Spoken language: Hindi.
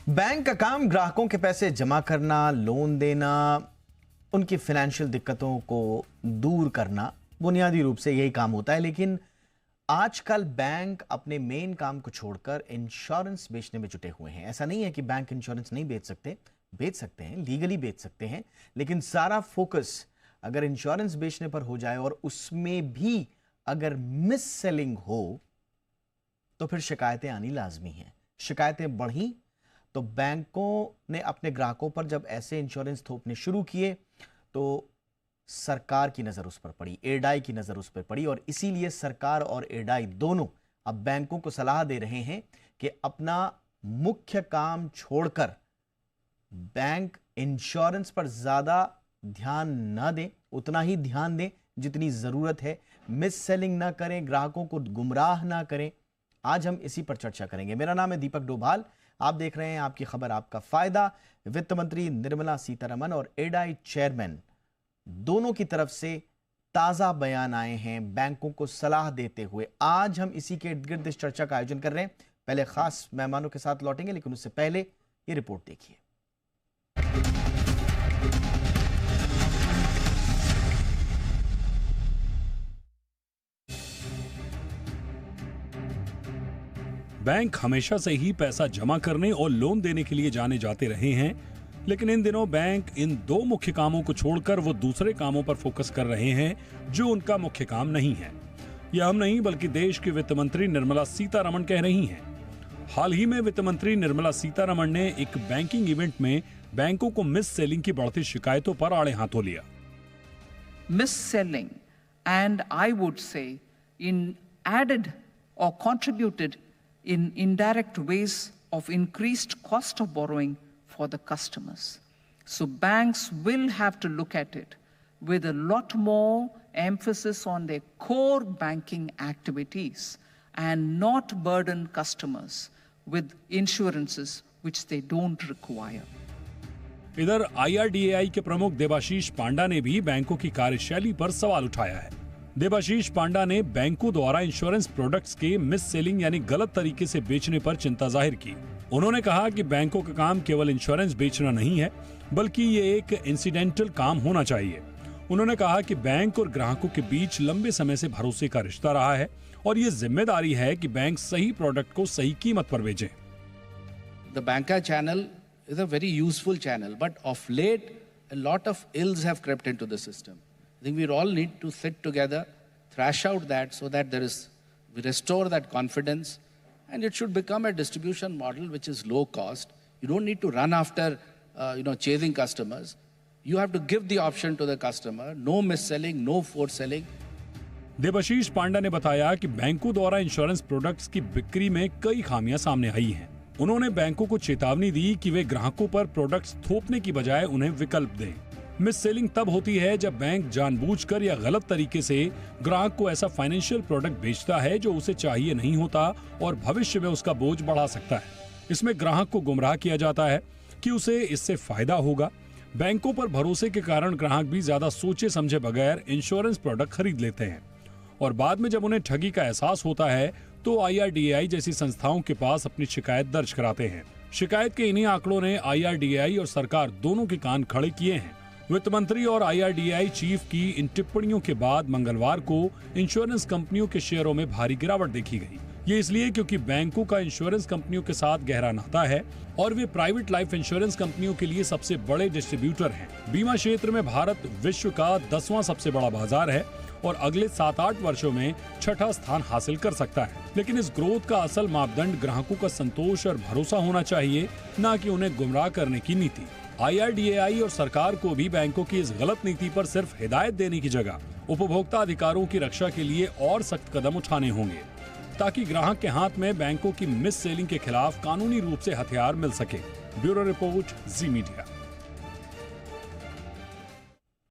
बैंक का काम ग्राहकों के पैसे जमा करना, लोन देना, उनकी फाइनेंशियल दिक्कतों को दूर करना बुनियादी रूप से यही काम होता है। लेकिन आजकल बैंक अपने मेन काम को छोड़कर इंश्योरेंस बेचने में जुटे हुए हैं। ऐसा नहीं है कि बैंक इंश्योरेंस नहीं बेच सकते, बेच सकते हैं, लीगली बेच सकते हैं, लेकिन सारा फोकस अगर इंश्योरेंस बेचने पर हो जाए और उसमें भी अगर मिस सेलिंग हो तो फिर शिकायतें आनी लाजमी हैं। शिकायतें बढ़ी तो बैंकों ने अपने ग्राहकों पर जब ऐसे इंश्योरेंस थोपने शुरू किए तो सरकार की नजर उस पर पड़ी, एडाई की नजर उस पर पड़ी, और इसीलिए सरकार और एडाई दोनों अब बैंकों को सलाह दे रहे हैं कि अपना मुख्य काम छोड़कर बैंक इंश्योरेंस पर ज्यादा ध्यान ना दें, उतना ही ध्यान दें जितनी जरूरत है। मिस सेलिंग ना करें, ग्राहकों को गुमराह ना करें। आज हम इसी पर चर्चा करेंगे। मेरा नाम है दीपक डोभाल, आप देख रहे हैं आपकी खबर आपका फायदा। वित्त मंत्री निर्मला सीतारमण और एडाई चेयरमैन दोनों की तरफ से ताजा बयान आए हैं बैंकों को सलाह देते हुए। आज हम इसी के इर्द गिर्द इस चर्चा का आयोजन कर रहे हैं। पहले खास मेहमानों के साथ लौटेंगे, लेकिन उससे पहले ये रिपोर्ट देखिए। बैंक हमेशा से ही पैसा जमा करने और लोन देने के लिए जाने जाते रहे हैं, लेकिन इन दिनों बैंक इन दो मुख्य कामों को छोड़कर वो दूसरे कामों पर फोकस कर रहे हैं जो उनका मुख्य काम नहीं है। यह हम नहीं बल्कि देश की वित्त मंत्री निर्मला सीतारमण कह रही हैं। हाल ही में वित्त मंत्री निर्मला सीतारमण ने एक बैंकिंग इवेंट में बैंकों को मिस सेलिंग की बढ़ती शिकायतों पर आड़े हाथों लिया। Miss selling and I would say in added और contributed in indirect ways of increased cost of borrowing for the customers. So banks will have to look at it with a lot more emphasis on their core banking activities and not burden customers with insurances which they don't require. इधर IRDAI के प्रमुख देबाशीष पांडा ने भी बैंकों की कार्यशैली पर सवाल उठाया है। देबाशीष पांडा ने बैंकों द्वारा इंश्योरेंस प्रोडक्ट्स के मिस सेलिंग यानी गलत तरीके से बेचने पर चिंता जाहिर की। उन्होंने कहा कि बैंकों का काम केवल इंश्योरेंस बेचना नहीं है, बल्कि ये एक इंसिडेंटल काम होना चाहिए। उन्होंने कहा कि बैंक और ग्राहकों के बीच लंबे समय से भरोसे का रिश्ता रहा है और ये जिम्मेदारी है कि बैंक सही प्रोडक्ट को सही कीमत पर बेचे। The banker channel is a very useful channel, but of late a lot of ills have crept into the system. I think we all need to sit together, thrash out that so that we restore that confidence, and it should become a distribution model which is low cost. You don't need to run after, chasing customers. You have to give the option to the customer, no mis-selling, no force selling. Debashish पांडा ने बताया कि बैंकों द्वारा इंश्योरेंस प्रोडक्ट्स की बिक्री में कई खामियां सामने आई हैं। उन्होंने बैंकों को चेतावनी दी कि वे ग्राहकों पर प्रोडक्ट्स थोपने की बजाय उन्हें विकल्प दें। मिस सेलिंग तब होती है जब बैंक जानबूझकर या गलत तरीके से ग्राहक को ऐसा फाइनेंशियल प्रोडक्ट बेचता है जो उसे चाहिए नहीं होता और भविष्य में उसका बोझ बढ़ा सकता है। इसमें ग्राहक को गुमराह किया जाता है कि उसे इससे फायदा होगा। बैंकों पर भरोसे के कारण ग्राहक भी ज्यादा सोचे समझे बगैर इंश्योरेंस प्रोडक्ट खरीद लेते हैं और बाद में जब उन्हें ठगी का एहसास होता है तो IRDAI जैसी संस्थाओं के पास अपनी शिकायत दर्ज कराते हैं। शिकायत के इन्हीं आंकड़ों ने IRDAI और सरकार दोनों के कान खड़े किए हैं। वित्त मंत्री और IRDAI चीफ की इन टिप्पणियों के बाद मंगलवार को इंश्योरेंस कंपनियों के शेयरों में भारी गिरावट देखी गई। ये इसलिए क्योंकि बैंकों का इंश्योरेंस कंपनियों के साथ गहरा नाता है और वे प्राइवेट लाइफ इंश्योरेंस कंपनियों के लिए सबसे बड़े डिस्ट्रीब्यूटर हैं। बीमा क्षेत्र में भारत विश्व का 10वां सबसे बड़ा बाजार है और अगले 7-8 वर्षों में 6ठा स्थान हासिल कर सकता है। लेकिन इस ग्रोथ का असल मापदंड ग्राहकों का संतोष और भरोसा होना चाहिए, न कि उन्हें गुमराह करने की नीति। IRDAI और सरकार को भी बैंकों की इस गलत नीति पर सिर्फ हिदायत देने की जगह उपभोक्ता अधिकारों की रक्षा के लिए और सख्त कदम उठाने होंगे ताकि ग्राहक के हाथ में बैंकों की मिस सेलिंग के खिलाफ कानूनी रूप से हथियार मिल सके। ब्यूरो रिपोर्ट, जी मीडिया।